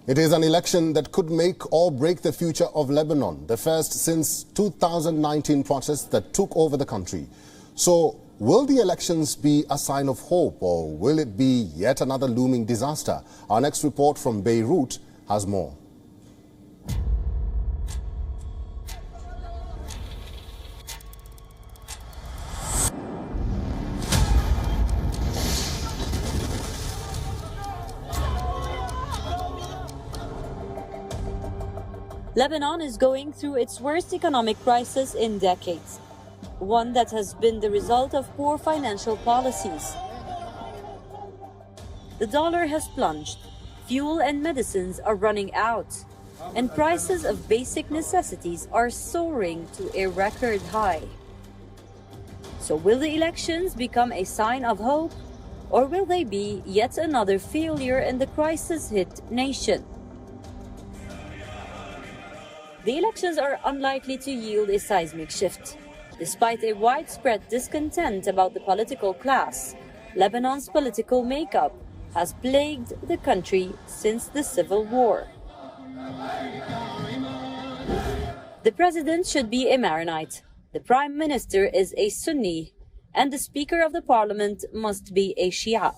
It is an election that could make or break the future of Lebanon, the first since 2019 protests that took over the country. So, will the elections be a sign of hope, or will it be yet another looming disaster? Our next report from Beirut has more. Lebanon is going through its worst economic crisis in decades, one that has been the result of poor financial policies. The dollar has plunged, fuel and medicines are running out, and prices of basic necessities are soaring to a record high. So will the elections become a sign of hope, or will they be yet another failure in the crisis-hit nation? The elections are unlikely to yield a seismic shift. Despite a widespread discontent about the political class, Lebanon's political makeup has plagued the country since the civil war. The president should be a Maronite, the prime minister is a Sunni, and the speaker of the parliament must be a Shia.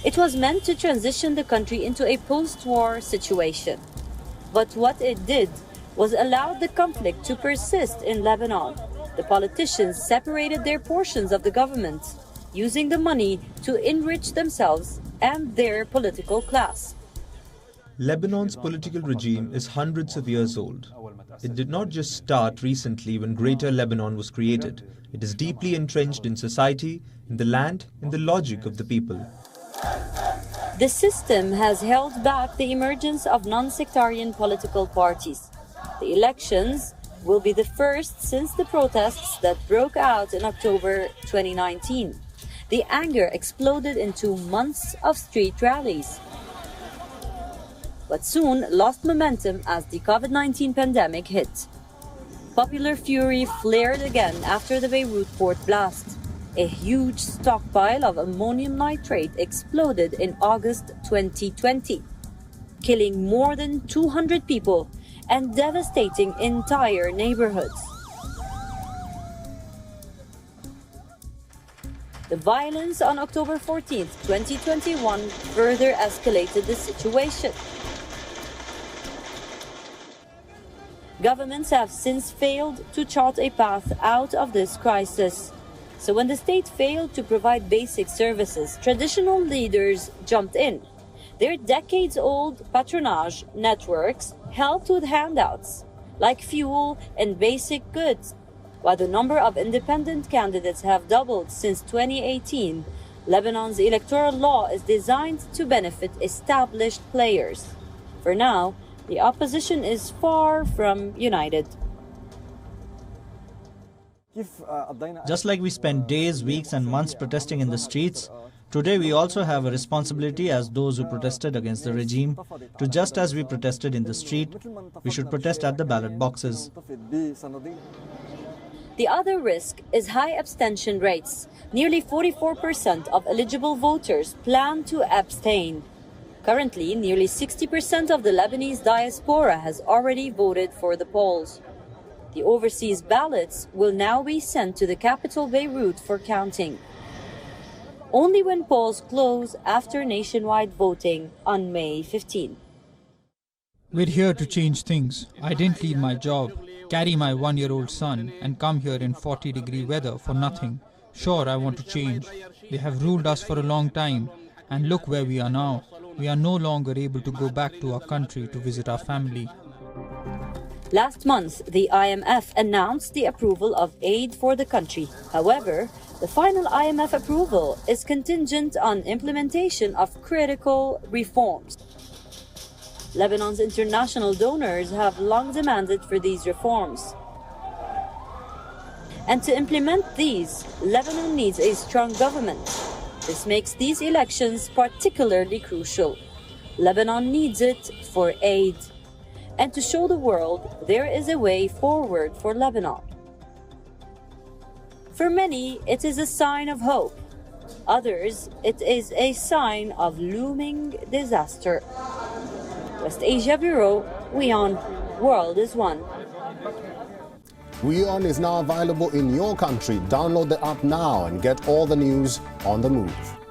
It was meant to transition the country into a post-war situation. But what it did was allow the conflict to persist in Lebanon. The politicians separated their portions of the government, using the money to enrich themselves and their political class. Lebanon's political regime is hundreds of years old. It did not just start recently when Greater Lebanon was created. It is deeply entrenched in society, in the land, in the logic of the people. The system has held back the emergence of non-sectarian political parties. The elections will be the first since the protests that broke out in October 2019. The anger exploded into months of street rallies, but soon lost momentum as the COVID-19 pandemic hit. Popular fury flared again after the Beirut port blast. A huge stockpile of ammonium nitrate exploded in August 2020, killing more than 200 people and devastating entire neighborhoods. The violence on October 14, 2021 further escalated the situation. Governments have since failed to chart a path out of this crisis. So when the state failed to provide basic services, traditional leaders jumped in. Their decades-old patronage networks helped with handouts, like fuel and basic goods. While the number of independent candidates have doubled since 2018, Lebanon's electoral law is designed to benefit established players. For now, the opposition is far from united. Just like we spent days, weeks and months protesting in the streets, today we also have a responsibility as those who protested against the regime to, just as we protested in the street, we should protest at the ballot boxes. The other risk is high abstention rates. Nearly 44% of eligible voters plan to abstain. Currently, nearly 60% of the Lebanese diaspora has already voted for the polls. The overseas ballots will now be sent to the capital Beirut for counting. Only when polls close after nationwide voting on May 15. We're here to change things. I didn't leave my job, carry my one-year-old son and come here in 40-degree weather for nothing. Sure, I want to change. They have ruled us for a long time, and look where we are now. We are no longer able to go back to our country to visit our family. Last month, the IMF announced the approval of aid for the country. However, the final IMF approval is contingent on implementation of critical reforms. Lebanon's international donors have long demanded for these reforms. And to implement these, Lebanon needs a strong government. This makes these elections particularly crucial. Lebanon needs it for aid. And to show the world there is a way forward for Lebanon. For many, it is a sign of hope. Others, it is a sign of looming disaster. West Asia Bureau, WION World is One. WION is now available in your country. Download the app now and get all the news on the move.